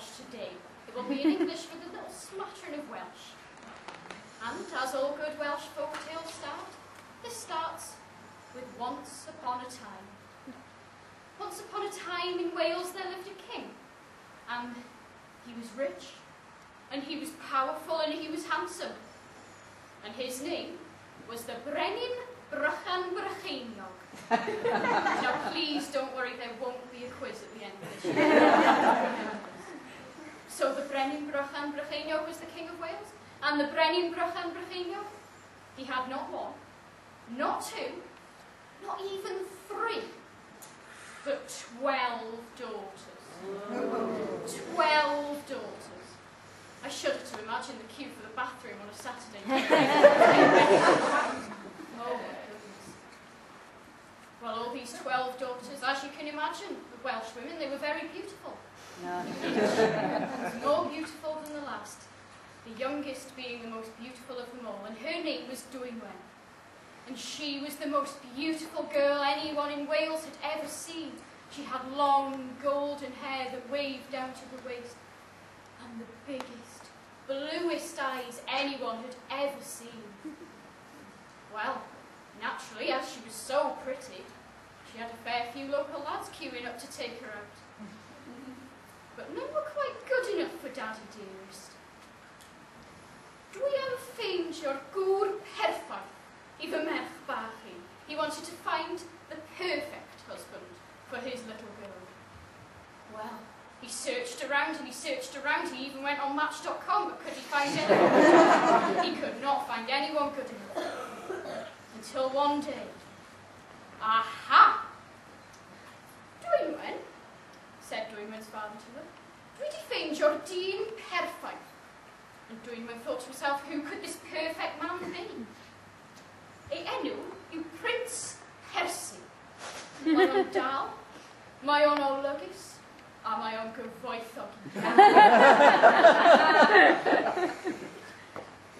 Welsh today. It will be in English with a little smattering of Welsh. And as all good Welsh folk tales start, this starts with once upon a time. Once upon a time in Wales there lived a king, and he was rich, and he was powerful, and he was handsome. And his name was the Brenin Brycheiniog. Now please don't worry, there won't be a quiz at the end of this year. So the Brenin Brycheiniog was the king of Wales, and the Brenin Brycheiniog, he had not one, not two, not even 3, but 12 daughters. 12 daughters. I shudder to imagine the queue for the bathroom on a Saturday. Oh my goodness. Well, all these 12 daughters, as you can imagine, the Welsh women, they were very beautiful. More beautiful than the last. The youngest being the most beautiful of them all, and her name was Bronwen. And she was the most beautiful girl anyone in Wales had ever seen. She had long golden hair that waved down to the waist, and the biggest, bluest eyes anyone had ever seen. Well, naturally, as she was so pretty, she had a fair few local lads queuing up to take her out. But none were quite good enough for Daddy Dearest. Dwi am ffeind your gŵr perffaith I fy merch bach I. He wanted to find the perfect husband for his little girl. Well, he searched around and he searched around. He even went on Match.com, but could he find anyone? He could not find anyone good enough. Until one day, aha! Dwynwen, said Dwynwen's father to her, dwi di ffeind your dyn perffaith. And Dwynwen thought to herself, who could this perfect man be? Ei enw yw Prince Percy. Mae o'n dal, mae o'n olygus, a mae o'n gyfoethog.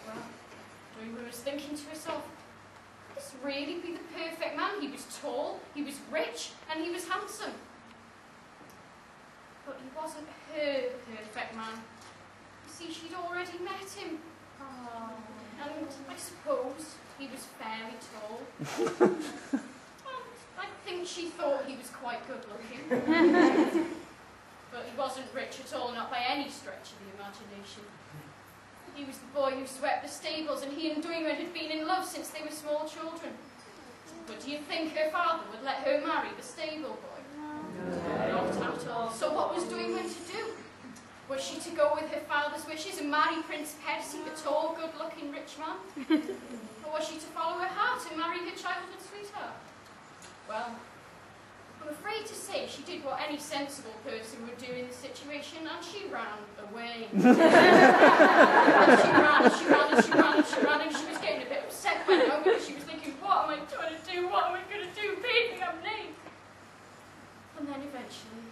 Well, Dwynwen was thinking to herself, could this really be the perfect man? He was tall, he was rich, and he was handsome. But he wasn't her perfect man. You see, she'd already met him. And I suppose he was fairly tall. Well, I think she thought he was quite good looking. But he wasn't rich at all, not by any stretch of the imagination. He was the boy who swept the stables, and he and Dwynwen had been in love since they were small children. But do you think her father would let her marry the stable boy? No. Not at all. So what was Dwynwen to do? Was she to go with her father's wishes and marry Prince Percy, the tall, good-looking, rich man? Or was she to follow her heart and marry her childhood sweetheart? Well, I'm afraid to say she did what any sensible person would do in this situation, and she ran away. And she ran, and she ran, and she ran, and she ran, and she was getting a bit upset by now because she was thinking, what am I going to do? What am I going to do? Baby, I'm late. And then eventually,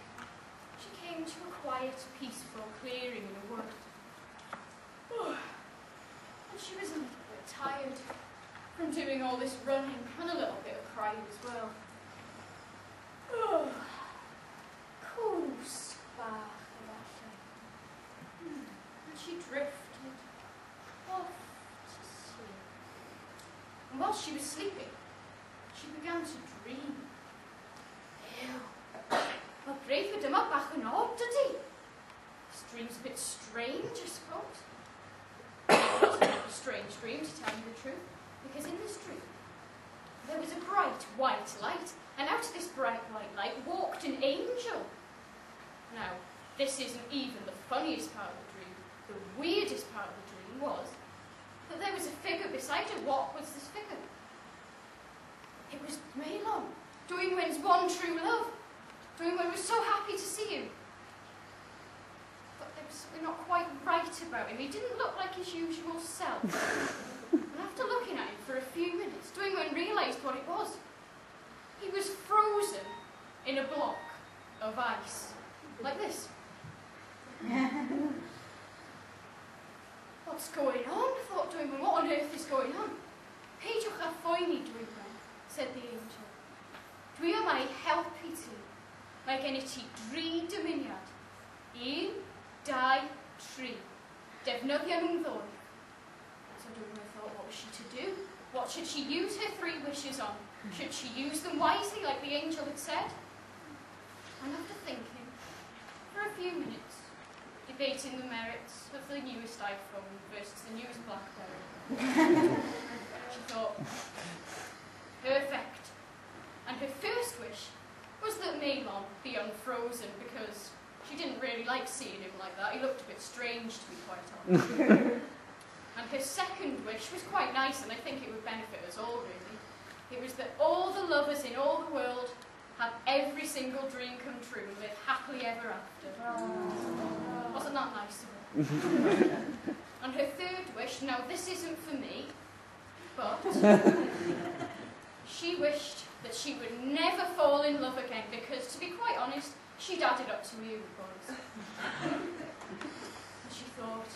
she came to a quiet, peaceful clearing in a wood. And she was a little bit tired from doing all this running, and a little bit of crying as well. Cws bach efallai. And she drifted off to sleep. And while she was sleeping, she began to dream. Ew. Well, brave dyma bach yn odd, dydy? This dream's a bit strange, I suppose. It wasn't a strange dream, to tell you the truth, because in this dream, there was a bright white light, and out of this bright white light walked an angel. Now, this isn't even the funniest part of the dream. The weirdest part of the dream was that there was a figure beside her. What was this figure? It was Maelon, Dwynwen's one true love. Bronwen was so happy to see you. But there was something not quite right about him. He didn't look like his usual self. And after looking at him for a few minutes, Bronwen realised what it was. He was frozen in a block of ice. Like this. What's going on? Thought Bronwen. What on earth is going on? Peidiwch â phoeni, Bronwen, said the angel. Dwi yma I helpu ti. Mae gen I ti 3 dymuniad. 1, die tree. Defnyddio nhw'n ddwy. So Bronwen thought, what was she to do? What should she use her 3 wishes on? Should she use them wisely, like the angel had said? And after thinking, for a few minutes, debating the merits of the newest iPhone versus the newest BlackBerry, she thought, perfect. And her first wish was that Malon be unfrozen, because she didn't really like seeing him like that. He looked a bit strange, to be quite honest. And her second wish was quite nice, and I think it would benefit us all, really. It was that all the lovers in all the world had every single dream come true and lived happily ever after. Oh. Wasn't that nice of her? And her third wish, now this isn't for me, but she wished that she would never fall in love again, because, to be quite honest, she'd added up to you, boys. And she thought,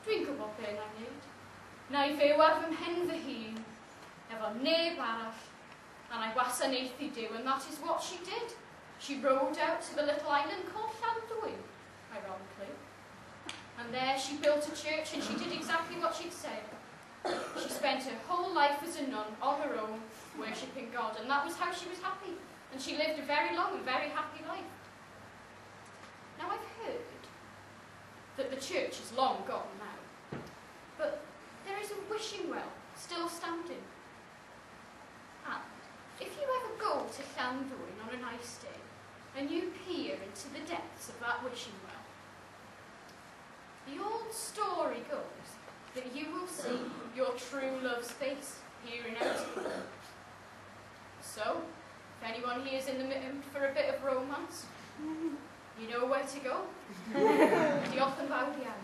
dwi'n gwybod be na wneud. Na I fyw ar fy mhen fy hun, efo neb arall, and I wasanaethu Duw, and that is what she did. She rowed out to the little island called Llandwyn, ironically. And there she built a church, and she did exactly what she'd said. She spent her whole life as a nun, on her own, worshipping God, and that was how she was happy. And she lived a very long and very happy life. Now I've heard that the church is long gone now, but there is a wishing well still standing. And if you ever go to Llandwyn on a nice day, and you peer into the depths of that wishing well, the old story goes that you will see your true love's face peering out of you. So, if anyone here is in the mood for a bit of romance, you know where to go. Diolch yn fawr iawn.